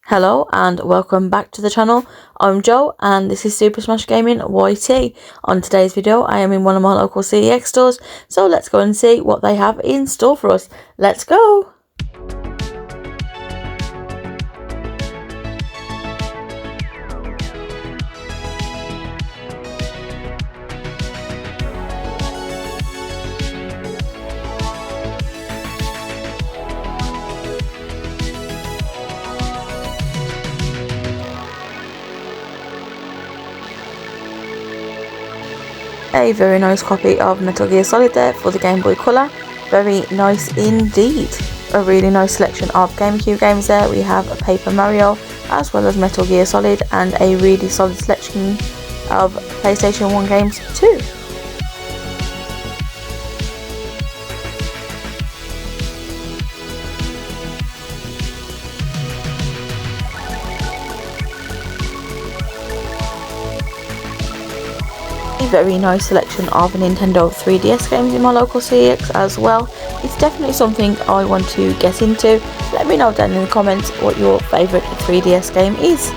Hello and welcome back to the channel. I'm Joe and this is Super Smash Gaming YT. On today's video I am in one of my local CEX stores, so let's go and see what they have in store for us. Let's go! A very nice copy of Metal Gear Solid there for the Game Boy Color. Very nice indeed. A really nice selection of GameCube games there. We have Paper Mario as well as Metal Gear Solid, and a really solid selection of PlayStation 1 games too. A very nice selection of Nintendo 3DS games in my local CEX as well. It's definitely something I want to get into. Let me know down in the comments what your favourite 3DS game is.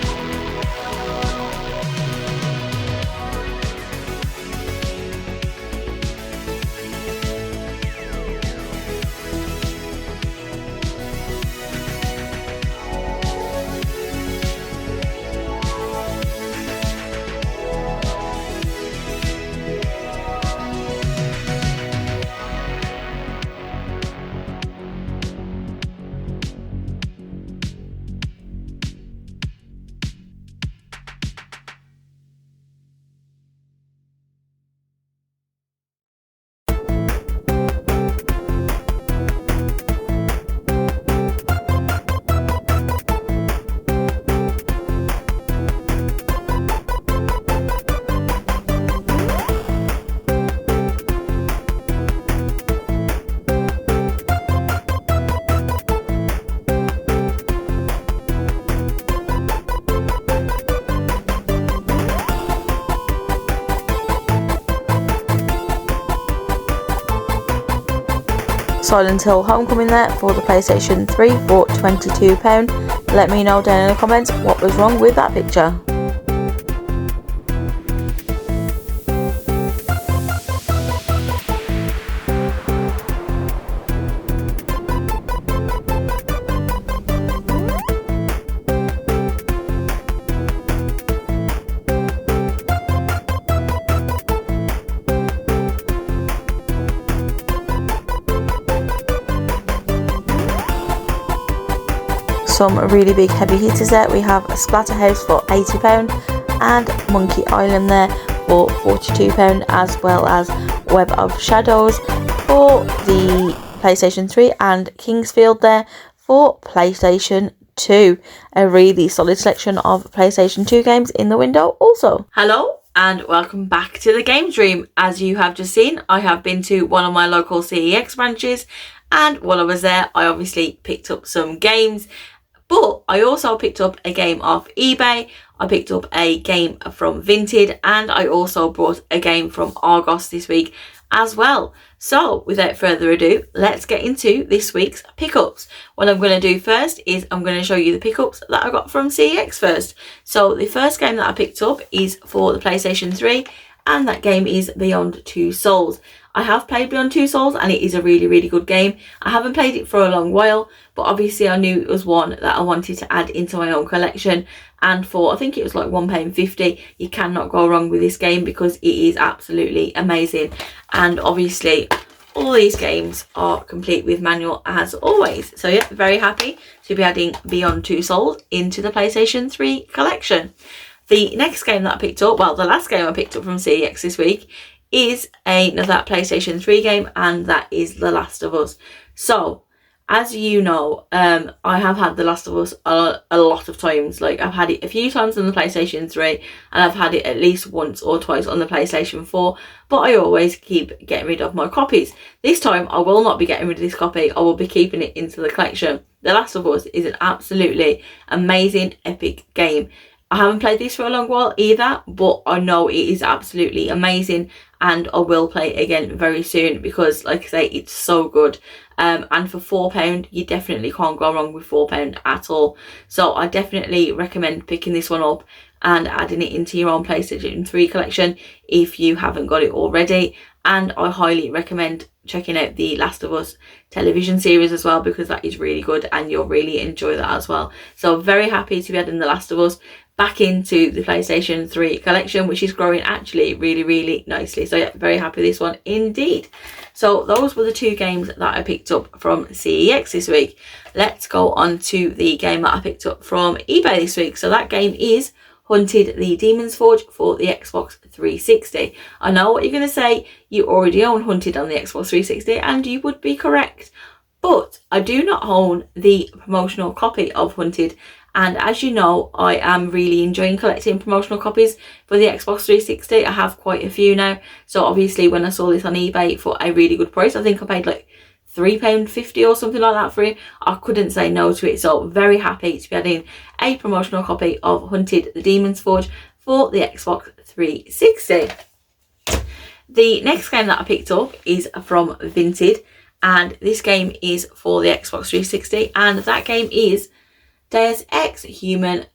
Silent Hill Homecoming there for the PlayStation 3 for £22. Let me know down in the comments what was wrong with that picture. Some really big heavy hitters there. We have Splatterhouse for £80 and Monkey Island there for £42, as well as Web of Shadows for the PlayStation 3 and Kingsfield there for PlayStation 2. A really solid selection of PlayStation 2 games in the window also. Hello and welcome back to the Games Room. As you have just seen, I have been to one of my local CEX branches, and while I was there I obviously picked up some games. But I also picked up a game off eBay, I picked up a game from Vinted, and I also brought a game from Argos this week as well. So without further ado, let's get into this week's pickups. What I'm going to do first is I'm going to show you the pickups that I got from CEX first. So the first game that I picked up is for the PlayStation 3, and that game is Beyond Two Souls. I have played Beyond Two Souls and it is a really good game. I haven't played it for a long while, but obviously I knew it was one that I wanted to add into my own collection, and for I think it was like £1.50, you cannot go wrong with this game because it is absolutely amazing. And obviously all these games are complete with manual as always. So yeah, very happy to be adding Beyond Two Souls into the PlayStation 3 collection. The next game that I picked up, well the last game I picked up from CEX this week, is another PlayStation 3 game, and that is The Last of Us. So as you know, I have had The Last of Us a lot of times. Like I've had it a few times on the PlayStation 3 and I've had it at least once or twice on the PlayStation 4, but I always keep getting rid of my copies. This time I will not be getting rid of this copy, I will be keeping it into the collection. The Last of Us is an absolutely amazing epic game. I haven't played this for a long while either, but I know it is absolutely amazing, and I will play it again very soon because, like I say, it's so good. And for £4, you definitely can't go wrong with £4 at all. So I definitely recommend picking this one up and adding it into your own PlayStation 3 collection if you haven't got it already. And I highly recommend checking out the Last of Us television series as well, because that is really good and you'll really enjoy that as well. So very happy to be adding The Last of Us back into the PlayStation 3 collection, which is growing actually really nicely. So yeah, very happy with this one indeed. So those were the 2 games that I picked up from CEX this week. Let's go on to the game that I picked up from eBay this week. So that game is Hunted the Demon's Forge for the Xbox 360. I know what you're going to say, you already own Hunted on the Xbox 360, and you would be correct. But I do not own the promotional copy of Hunted, and as you know, I am really enjoying collecting promotional copies for the Xbox 360. I have quite a few now, so obviously when I saw this on eBay for a really good price, I think I paid like £3.50 or something like that for it, I couldn't say no to it. So very happy to be adding a promotional copy of Hunted the Demon's Forge for the Xbox 360. The next game that I picked up is from Vinted, and this game is for the Xbox 360, and that game is Deus Ex Human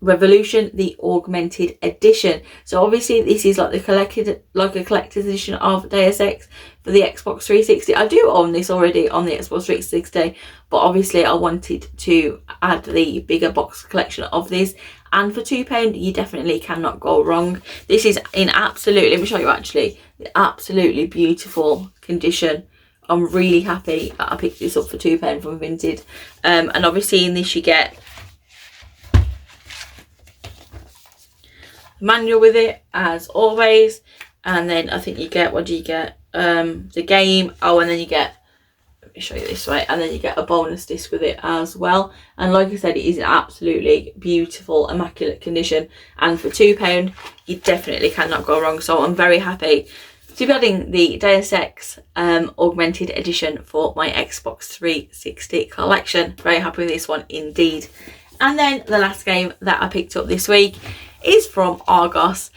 Revolution, the Augmented Edition. So obviously this is like a collector's edition of Deus Ex for the Xbox 360. I do own this already on the Xbox 360, but obviously I wanted to add the bigger box collection of this, and for £2 you definitely cannot go wrong. This is in absolutely, let me show you actually, the absolutely beautiful condition. I'm really happy that I picked this up for £2 from Vinted. And obviously in this you get manual with it as always, and then I think you get, what do you get, the game, and then you get, let me show you this way, and then you get a bonus disc with it as well. And like I said, it is in absolutely beautiful, immaculate condition, and for £2 you definitely cannot go wrong. So I'm very happy to be adding the Deus Ex Augmented Edition for my Xbox 360 collection. Very happy with this one indeed. And then the last game that I picked up this week is from Argos.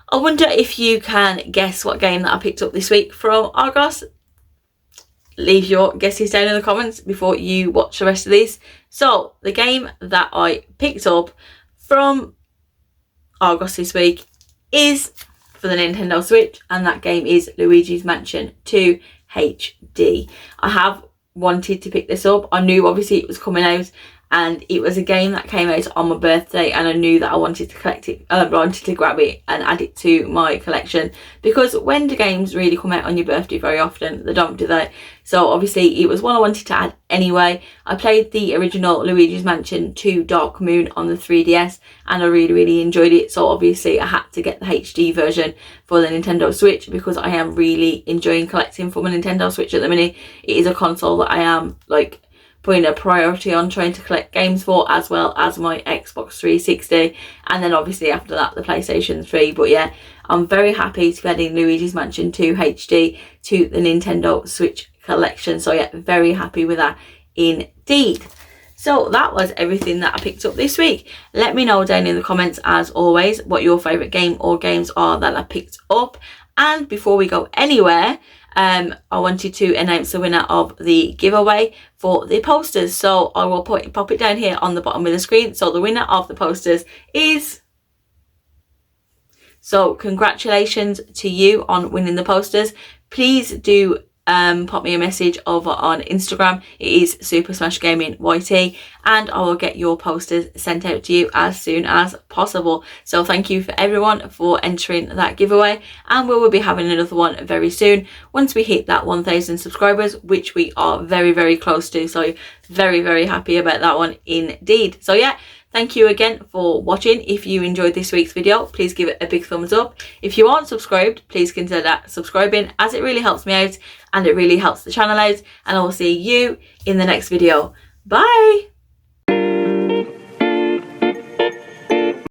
I wonder if you can guess what game that I picked up this week from Argos. Leave your guesses down in the comments before you watch the rest of this. So the game that I picked up from Argos this week is for the Nintendo Switch, and that game is Luigi's Mansion 2 HD. I have wanted to pick this up. I knew obviously it was coming out, and it was a game that came out on my birthday, and I knew that I wanted to collect it, wanted to grab it and add it to my collection, because when do games really come out on your birthday? Very often they don't, do they? So obviously it was one I wanted to add anyway. I played the original Luigi's Mansion 2 Dark Moon on the 3DS, and I really enjoyed it. So obviously I had to get the HD version for the Nintendo Switch, because I am really enjoying collecting for my Nintendo Switch at the minute. It is a console that I am like putting a priority on trying to collect games for, as well as my Xbox 360, and then obviously after that the PlayStation 3. But yeah, I'm very happy to be adding Luigi's Mansion 2 HD to the Nintendo Switch collection. So yeah, very happy with that indeed. So that was everything that I picked up this week. Let me know down in the comments as always what your favourite game or games are that I picked up. And before we go anywhere, I wanted to announce the winner of the giveaway for the posters. So I will pop it down here on the bottom of the screen. So the winner of the posters is... So congratulations to you on winning the posters. Please do pop me a message over on Instagram. It is Super Smash Gaming YT, and I will get your posters sent out to you as soon as possible. So thank you for everyone for entering that giveaway, and we will be having another one very soon once we hit that 1,000 subscribers, which we are very close to. So very happy about that one indeed. So yeah, thank you again for watching. If you enjoyed this week's video, please give it a big thumbs up. If you aren't subscribed, please consider subscribing, as it really helps me out and it really helps the channel out. And I will see you in the next video. Bye!